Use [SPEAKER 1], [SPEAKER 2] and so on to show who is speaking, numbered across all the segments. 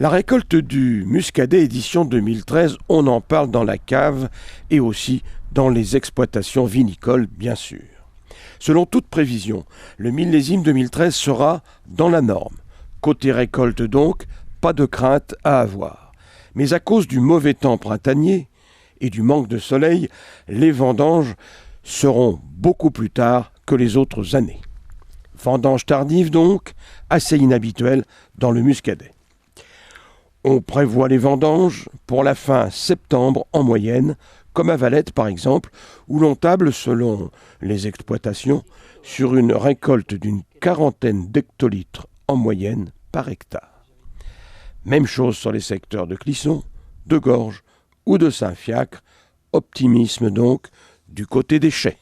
[SPEAKER 1] La récolte du Muscadet édition 2013, on en parle dans la cave et aussi dans les exploitations vinicoles, bien sûr. Selon toute prévision, le millésime 2013 sera dans la norme. Côté récolte donc, pas de crainte à avoir. Mais à cause du mauvais temps printanier et du manque de soleil, les vendanges seront beaucoup plus tard que les autres années. Vendanges tardives donc, assez inhabituelles dans le Muscadet. On prévoit les vendanges pour la fin septembre en moyenne, comme à Valette par exemple, où l'on table, selon les exploitations, sur une récolte d'une 40aine d'hectolitres en moyenne par hectare. Même chose sur les secteurs de Clisson, de Gorges ou de Saint-Fiacre. Optimisme donc du côté des chais.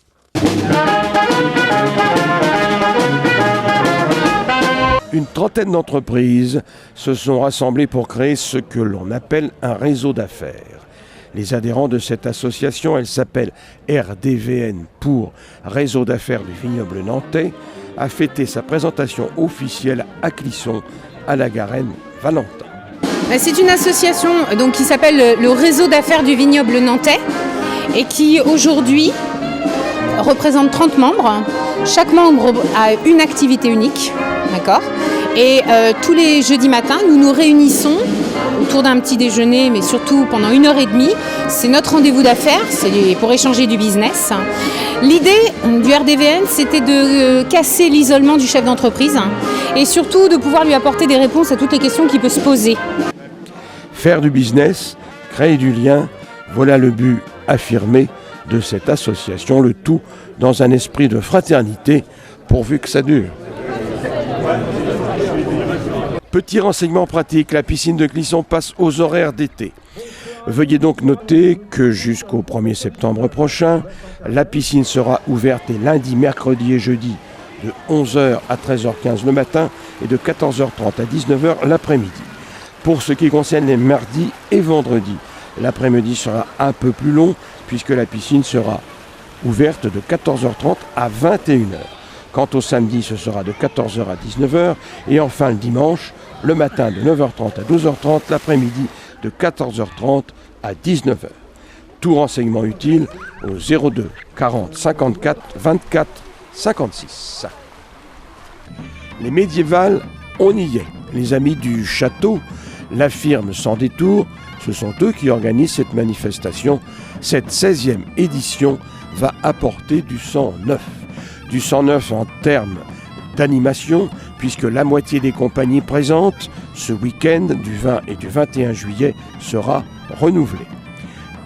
[SPEAKER 1] Une trentaine d'entreprises se sont rassemblées pour créer ce que l'on appelle un réseau d'affaires. Les adhérents de cette association, elle s'appelle RDVN pour Réseau d'affaires du vignoble nantais, a fêté sa présentation officielle à Clisson, à la Garenne Valentin.
[SPEAKER 2] C'est une association donc, qui s'appelle le Réseau d'affaires du vignoble nantais et qui aujourd'hui représente 30 membres. Chaque membre a une activité unique. D'accord. Et tous les jeudis matins, nous nous réunissons autour d'un petit déjeuner, mais surtout pendant 1h30. C'est notre rendez-vous d'affaires, c'est pour échanger du business. L'idée du RDVN, c'était de casser l'isolement du chef d'entreprise et surtout de pouvoir lui apporter des réponses à toutes les questions qu'il peut se poser.
[SPEAKER 1] Faire du business, créer du lien, voilà le but affirmé de cette association, le tout dans un esprit de fraternité, pourvu que ça dure. Petit renseignement pratique, la piscine de Clisson passe aux horaires d'été. Veuillez donc noter que jusqu'au 1er septembre prochain, la piscine sera ouverte les lundis, mercredis et jeudis de 11h à 13h15 le matin et de 14h30 à 19h l'après-midi. Pour ce qui concerne les mardis et vendredis, l'après-midi sera un peu plus long puisque la piscine sera ouverte de 14h30 à 21h. Quant au samedi, ce sera de 14h à 19h et enfin le dimanche, le matin de 9h30 à 12h30, l'après-midi de 14h30 à 19h. Tout renseignement utile au 02 40 54 24 56. Les médiévales, on y est. Les amis du château l'affirment sans détour, ce sont eux qui organisent cette manifestation. Cette 16e édition va apporter du sang neuf. Du sang neuf en termes d'animation, puisque la moitié des compagnies présentes, ce week-end du 20 et du 21 juillet, sera renouvelée.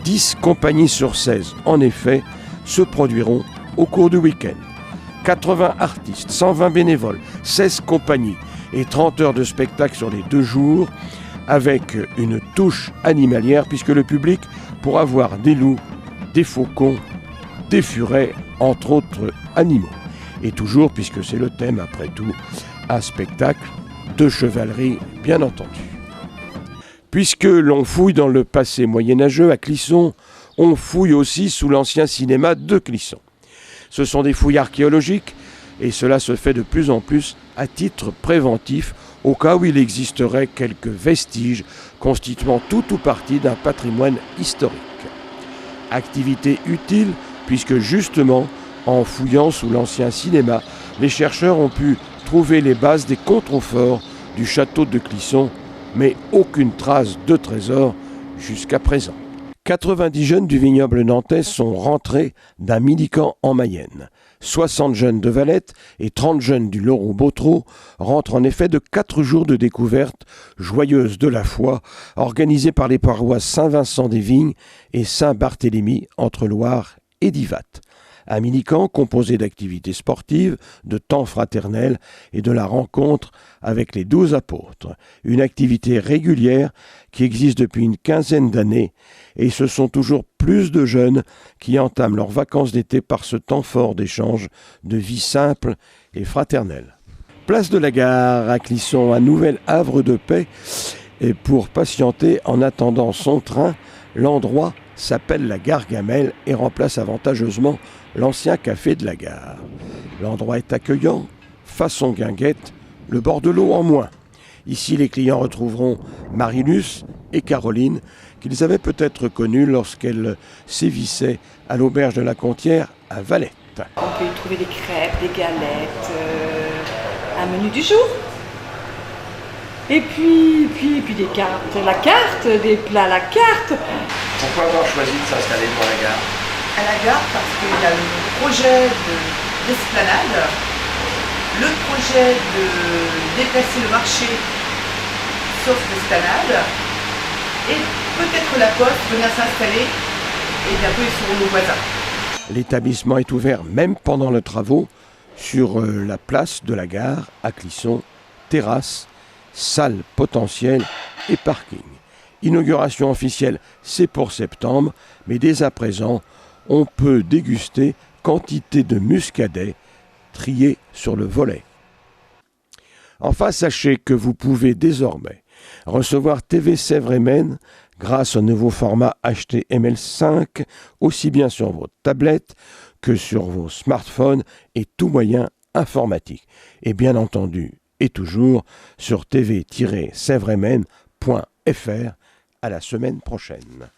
[SPEAKER 1] 10 compagnies sur 16, en effet, se produiront au cours du week-end. 80 artistes, 120 bénévoles, 16 compagnies et 30 heures de spectacle sur les 2 jours, avec une touche animalière, puisque le public pourra voir des loups, des faucons, des furets, entre autres animaux. Et toujours, puisque c'est le thème après tout, un spectacle de chevalerie, bien entendu. Puisque l'on fouille dans le passé moyenâgeux à Clisson, on fouille aussi sous l'ancien cinéma de Clisson. Ce sont des fouilles archéologiques et cela se fait de plus en plus à titre préventif au cas où il existerait quelques vestiges constituant tout ou partie d'un patrimoine historique. Activité utile puisque justement, en fouillant sous l'ancien cinéma, les chercheurs ont pu trouver les bases des contreforts du château de Clisson, mais aucune trace de trésor jusqu'à présent. 90 jeunes du vignoble nantais sont rentrés d'un mini-camp en Mayenne. 60 jeunes de Valette et 30 jeunes du Loroux-Botreau rentrent en effet de 4 jours de découverte joyeuse de la foi, organisés par les paroisses Saint-Vincent-des-Vignes et Saint-Barthélemy entre Loire et Divat. Un mini-camp composé d'activités sportives, de temps fraternel et de la rencontre avec les 12 apôtres. Une activité régulière qui existe depuis une quinzaine d'années et ce sont toujours plus de jeunes qui entament leurs vacances d'été par ce temps fort d'échange, de vie simple et fraternelle. Place de la Gare à Clisson, un nouvel havre de paix et pour patienter en attendant son train, l'endroit s'appelle la Gare Gamelle et remplace avantageusement l'ancien café de la gare. L'endroit est accueillant, façon guinguette, le bord de l'eau en moins. Ici, les clients retrouveront Marilus et Caroline, qu'ils avaient peut-être connues lorsqu'elles sévissaient à l'auberge de la Contière à Valette.
[SPEAKER 3] On peut y trouver des crêpes, des galettes, un menu du jour. Et puis des cartes, la carte, des plats à la carte.
[SPEAKER 1] Pourquoi avoir choisi de s'installer pour la gare?
[SPEAKER 4] À la gare parce qu'il y a le projet d'esplanade, le projet de déplacer le marché sauf l'esplanade et peut-être la poste venir s'installer et bientôt ils seront nos voisins.
[SPEAKER 1] L'établissement est ouvert même pendant les travaux sur la place de la gare à Clisson, terrasse, salle potentielle et parking. Inauguration officielle, c'est pour septembre, mais dès à présent, on peut déguster quantité de muscadet triés sur le volet. Enfin, sachez que vous pouvez désormais recevoir TV Sèvres et Maine grâce au nouveau format HTML5, aussi bien sur votre tablette que sur vos smartphones et tout moyen informatique. Et bien entendu, et toujours sur tv-sèvresemaine.fr. À la semaine prochaine.